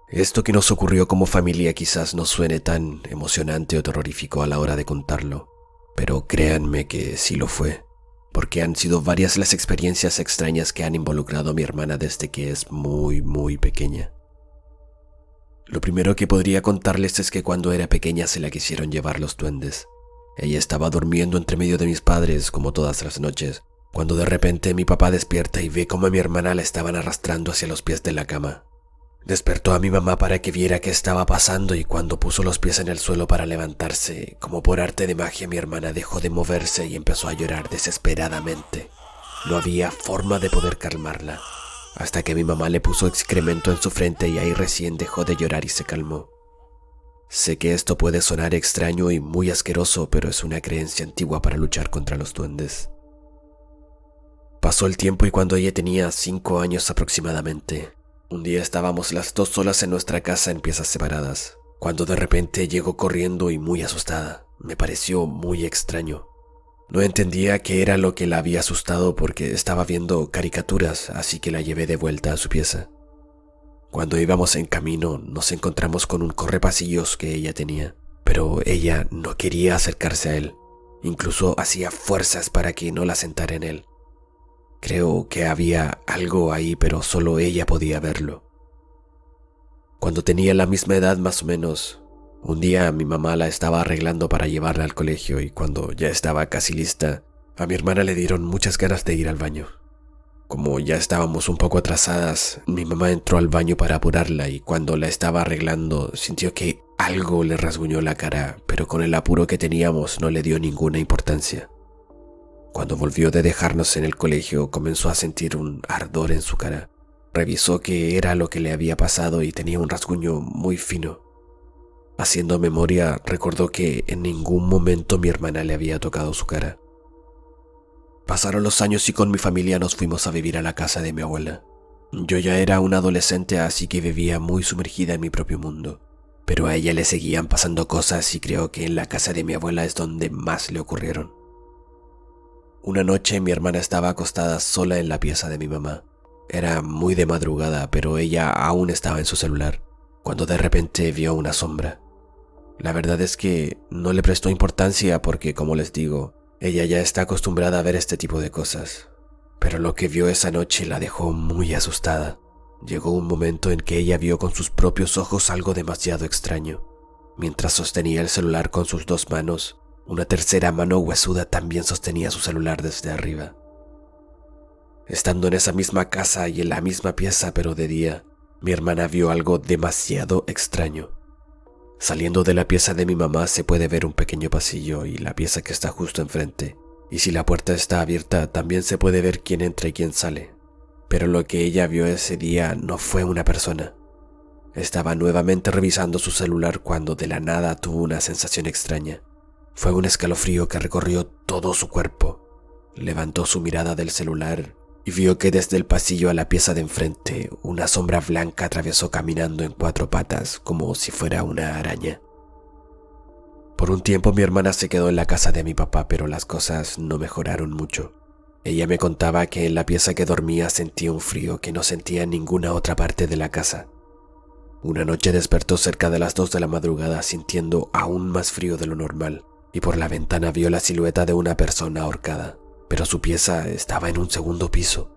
Esto que nos ocurrió como familia quizás no suene tan emocionante o terrorífico a la hora de contarlo, pero créanme que sí lo fue, porque han sido varias las experiencias extrañas que han involucrado a mi hermana desde que es muy pequeña. Lo primero que podría contarles es que cuando era pequeña se la quisieron llevar los duendes. Ella estaba durmiendo entre medio de mis padres como todas las noches, cuando de repente mi papá despierta y ve cómo a mi hermana la estaban arrastrando hacia los pies de la cama. Despertó a mi mamá para que viera qué estaba pasando y cuando puso los pies en el suelo para levantarse, como por arte de magia mi hermana dejó de moverse y empezó a llorar desesperadamente. No había forma de poder calmarla, hasta que mi mamá le puso excremento en su frente y ahí recién dejó de llorar y se calmó. Sé que esto puede sonar extraño y muy asqueroso, pero es una creencia antigua para luchar contra los duendes. Pasó el tiempo y cuando ella tenía 5 años aproximadamente, un día estábamos las dos solas en nuestra casa en piezas separadas, cuando de repente llegó corriendo y muy asustada. Me pareció muy extraño. No entendía qué era lo que la había asustado porque estaba viendo caricaturas, así que la llevé de vuelta a su pieza. Cuando íbamos en camino nos encontramos con un correpasillos que ella tenía, pero ella no quería acercarse a él. Incluso hacía fuerzas para que no la sentara en él. Creo que había algo ahí, pero solo ella podía verlo. Cuando tenía la misma edad más o menos, un día mi mamá la estaba arreglando para llevarla al colegio y cuando ya estaba casi lista, a mi hermana le dieron muchas ganas de ir al baño. Como ya estábamos un poco atrasadas, mi mamá entró al baño para apurarla y cuando la estaba arreglando sintió que algo le rasguñó la cara, pero con el apuro que teníamos no le dio ninguna importancia. Cuando volvió de dejarnos en el colegio, comenzó a sentir un ardor en su cara. Revisó qué era lo que le había pasado y tenía un rasguño muy fino. Haciendo memoria, recordó que en ningún momento mi hermana le había tocado su cara. Pasaron los años y con mi familia nos fuimos a vivir a la casa de mi abuela. Yo ya era una adolescente, así que vivía muy sumergida en mi propio mundo. Pero a ella le seguían pasando cosas y creo que en la casa de mi abuela es donde más le ocurrieron. Una noche mi hermana estaba acostada sola en la pieza de mi mamá. Era muy de madrugada, pero ella aún estaba en su celular, cuando de repente vio una sombra. La verdad es que no le prestó importancia porque, como les digo, ella ya está acostumbrada a ver este tipo de cosas. Pero lo que vio esa noche la dejó muy asustada. Llegó un momento en que ella vio con sus propios ojos algo demasiado extraño. Mientras sostenía el celular con sus dos manos, una tercera mano huesuda también sostenía su celular desde arriba. Estando en esa misma casa y en la misma pieza, pero de día, mi hermana vio algo demasiado extraño. Saliendo de la pieza de mi mamá se puede ver un pequeño pasillo y la pieza que está justo enfrente. Y si la puerta está abierta, también se puede ver quién entra y quién sale. Pero lo que ella vio ese día no fue una persona. Estaba nuevamente revisando su celular cuando de la nada tuvo una sensación extraña. Fue un escalofrío que recorrió todo su cuerpo. Levantó su mirada del celular y vio que desde el pasillo a la pieza de enfrente, una sombra blanca atravesó caminando en 4 patas como si fuera una araña. Por un tiempo mi hermana se quedó en la casa de mi papá, pero las cosas no mejoraron mucho. Ella me contaba que en la pieza que dormía sentía un frío que no sentía en ninguna otra parte de la casa. Una noche despertó cerca de las 2 de la madrugada sintiendo aún más frío de lo normal y por la ventana vio la silueta de una persona ahorcada, pero su pieza estaba en un segundo piso.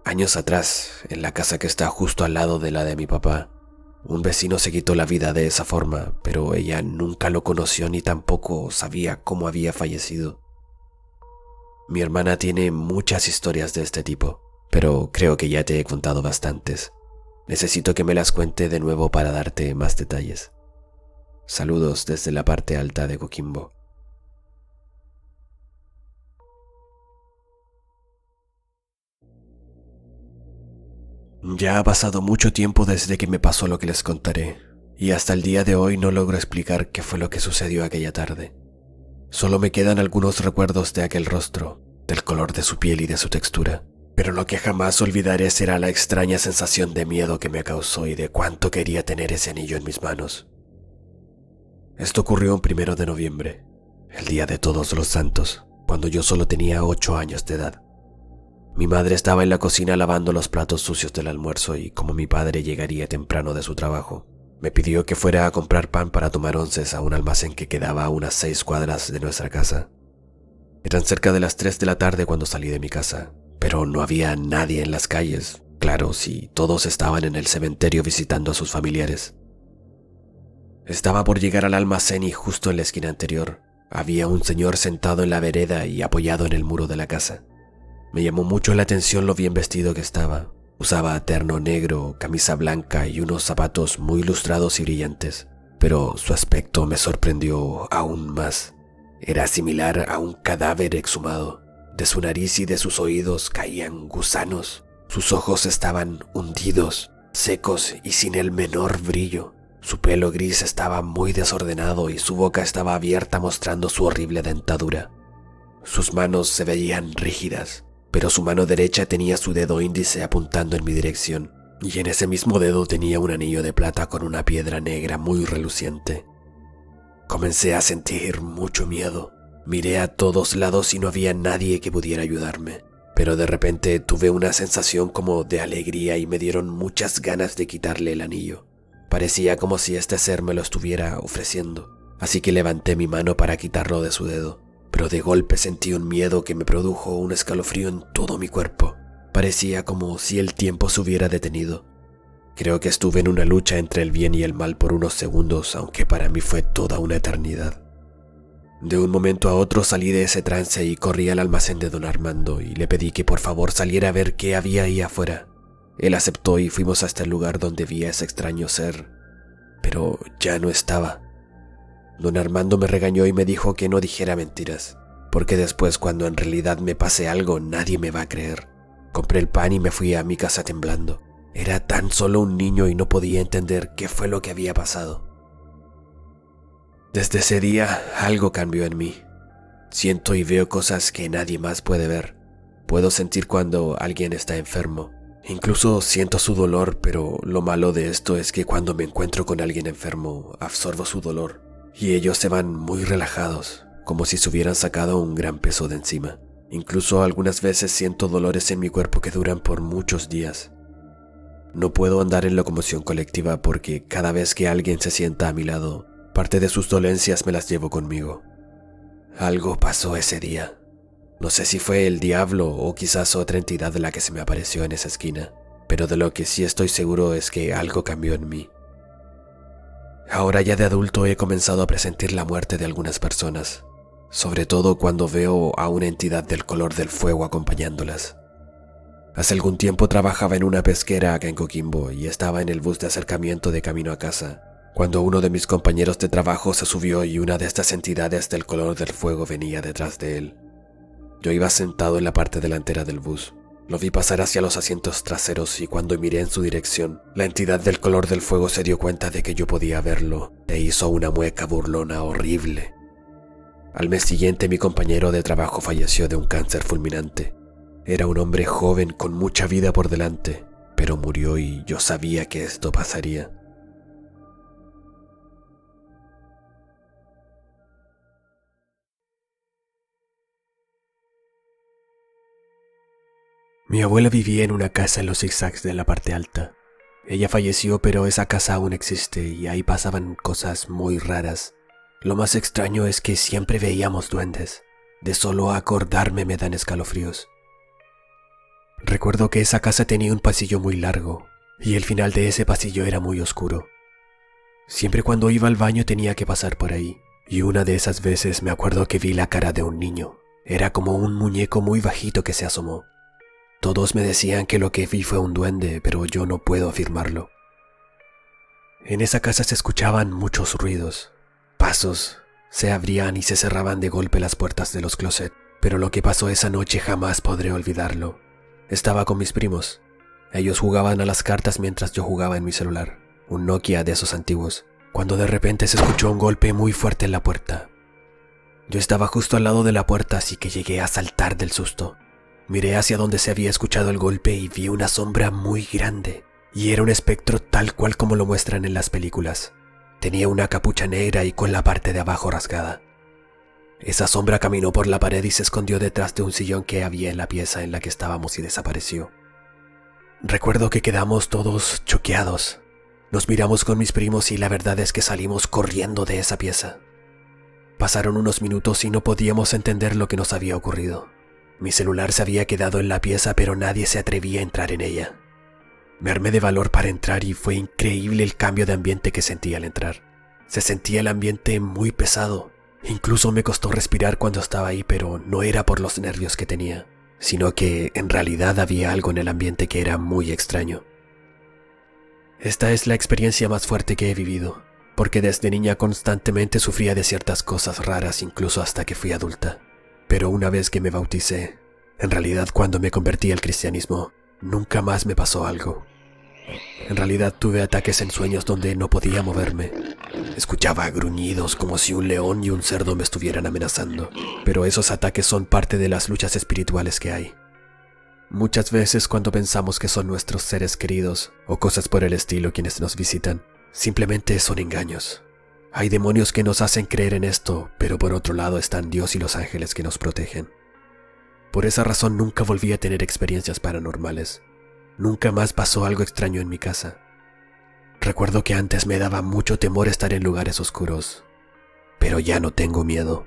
Años atrás, en la casa que está justo al lado de la de mi papá, un vecino se quitó la vida de esa forma, pero ella nunca lo conoció ni tampoco sabía cómo había fallecido. Mi hermana tiene muchas historias de este tipo, pero creo que ya te he contado bastantes. Necesito que me las cuente de nuevo para darte más detalles. Saludos desde la parte alta de Coquimbo. Ya ha pasado mucho tiempo desde que me pasó lo que les contaré, y hasta el día de hoy no logro explicar qué fue lo que sucedió aquella tarde. Solo me quedan algunos recuerdos de aquel rostro, del color de su piel y de su textura, pero lo que jamás olvidaré será la extraña sensación de miedo que me causó y de cuánto quería tener ese anillo en mis manos. Esto ocurrió un 1 de noviembre, el día de Todos los Santos, cuando yo solo tenía 8 años de edad. Mi madre estaba en la cocina lavando los platos sucios del almuerzo y como mi padre llegaría temprano de su trabajo, me pidió que fuera a comprar pan para tomar onces a un almacén que quedaba a unas 6 cuadras de nuestra casa. Eran cerca de las 3 de la tarde cuando salí de mi casa, pero no había nadie en las calles. Claro, si todos estaban en el cementerio visitando a sus familiares. Estaba por llegar al almacén y justo en la esquina anterior había un señor sentado en la vereda y apoyado en el muro de la casa. Me llamó mucho la atención lo bien vestido que estaba. Usaba terno negro, camisa blanca y unos zapatos muy lustrados y brillantes, pero su aspecto me sorprendió aún más. Era similar a un cadáver exhumado. De su nariz y de sus oídos caían gusanos. Sus ojos estaban hundidos, secos y sin el menor brillo. Su pelo gris estaba muy desordenado y su boca estaba abierta mostrando su horrible dentadura. Sus manos se veían rígidas, pero su mano derecha tenía su dedo índice apuntando en mi dirección, y en ese mismo dedo tenía un anillo de plata con una piedra negra muy reluciente. Comencé a sentir mucho miedo. Miré a todos lados y no había nadie que pudiera ayudarme, pero de repente tuve una sensación como de alegría y me dieron muchas ganas de quitarle el anillo. Parecía como si este ser me lo estuviera ofreciendo, así que levanté mi mano para quitarlo de su dedo, pero de golpe sentí un miedo que me produjo un escalofrío en todo mi cuerpo. Parecía como si el tiempo se hubiera detenido. Creo que estuve en una lucha entre el bien y el mal por unos segundos, aunque para mí fue toda una eternidad. De un momento a otro salí de ese trance y corrí al almacén de don Armando y le pedí que por favor saliera a ver qué había ahí afuera. Él aceptó y fuimos hasta el lugar donde vi a ese extraño ser, pero ya no estaba. Don Armando me regañó y me dijo que no dijera mentiras, porque después cuando en realidad me pase algo nadie me va a creer. Compré el pan y me fui a mi casa temblando. Era tan solo un niño y no podía entender qué fue lo que había pasado. Desde ese día algo cambió en mí. Siento y veo cosas que nadie más puede ver. Puedo sentir cuando alguien está enfermo. Incluso siento su dolor, pero lo malo de esto es que cuando me encuentro con alguien enfermo, absorbo su dolor. Y ellos se van muy relajados, como si se hubieran sacado un gran peso de encima. Incluso algunas veces siento dolores en mi cuerpo que duran por muchos días. No puedo andar en locomoción colectiva porque cada vez que alguien se sienta a mi lado, parte de sus dolencias me las llevo conmigo. Algo pasó ese día. No sé si fue el diablo o quizás otra entidad la que se me apareció en esa esquina, pero de lo que sí estoy seguro es que algo cambió en mí. Ahora ya de adulto he comenzado a presentir la muerte de algunas personas, sobre todo cuando veo a una entidad del color del fuego acompañándolas. Hace algún tiempo trabajaba en una pesquera acá en Coquimbo y estaba en el bus de acercamiento de camino a casa, cuando uno de mis compañeros de trabajo se subió y una de estas entidades del color del fuego venía detrás de él. Yo iba sentado en la parte delantera del bus. Lo vi pasar hacia los asientos traseros y cuando miré en su dirección, la entidad del color del fuego se dio cuenta de que yo podía verlo e hizo una mueca burlona horrible. Al mes siguiente mi compañero de trabajo falleció de un cáncer fulminante. Era un hombre joven con mucha vida por delante, pero murió y yo sabía que esto pasaría. Mi abuela vivía en una casa en los zigzags de la parte alta. Ella falleció, pero esa casa aún existe y ahí pasaban cosas muy raras. Lo más extraño es que siempre veíamos duendes. De solo acordarme me dan escalofríos. Recuerdo que esa casa tenía un pasillo muy largo y el final de ese pasillo era muy oscuro. Siempre cuando iba al baño tenía que pasar por ahí y una de esas veces me acuerdo que vi la cara de un niño. Era como un muñeco muy bajito que se asomó. Todos me decían que lo que vi fue un duende, pero yo no puedo afirmarlo. En esa casa se escuchaban muchos ruidos, pasos, se abrían y se cerraban de golpe las puertas de los closets, pero lo que pasó esa noche jamás podré olvidarlo. Estaba con mis primos. Ellos jugaban a las cartas mientras yo jugaba en mi celular, un Nokia de esos antiguos, cuando de repente se escuchó un golpe muy fuerte en la puerta. Yo estaba justo al lado de la puerta, así que llegué a saltar del susto. Miré hacia donde se había escuchado el golpe y vi una sombra muy grande, y era un espectro tal cual como lo muestran en las películas. Tenía una capucha negra y con la parte de abajo rasgada. Esa sombra caminó por la pared y se escondió detrás de un sillón que había en la pieza en la que estábamos y desapareció. Recuerdo que quedamos todos choqueados. Nos miramos con mis primos y la verdad es que salimos corriendo de esa pieza. Pasaron unos minutos y no podíamos entender lo que nos había ocurrido. Mi celular se había quedado en la pieza, pero nadie se atrevía a entrar en ella. Me armé de valor para entrar y fue increíble el cambio de ambiente que sentí al entrar. Se sentía el ambiente muy pesado. Incluso me costó respirar cuando estaba ahí, pero no era por los nervios que tenía, sino que en realidad había algo en el ambiente que era muy extraño. Esta es la experiencia más fuerte que he vivido, porque desde niña constantemente sufría de ciertas cosas raras incluso hasta que fui adulta. Pero una vez que me bauticé, en realidad cuando me convertí al cristianismo, nunca más me pasó algo. En realidad tuve ataques en sueños donde no podía moverme. Escuchaba gruñidos como si un león y un cerdo me estuvieran amenazando, pero esos ataques son parte de las luchas espirituales que hay. Muchas veces cuando pensamos que son nuestros seres queridos o cosas por el estilo quienes nos visitan, simplemente son engaños. Hay demonios que nos hacen creer en esto, pero por otro lado están Dios y los ángeles que nos protegen. Por esa razón nunca volví a tener experiencias paranormales. Nunca más pasó algo extraño en mi casa. Recuerdo que antes me daba mucho temor estar en lugares oscuros, pero ya no tengo miedo.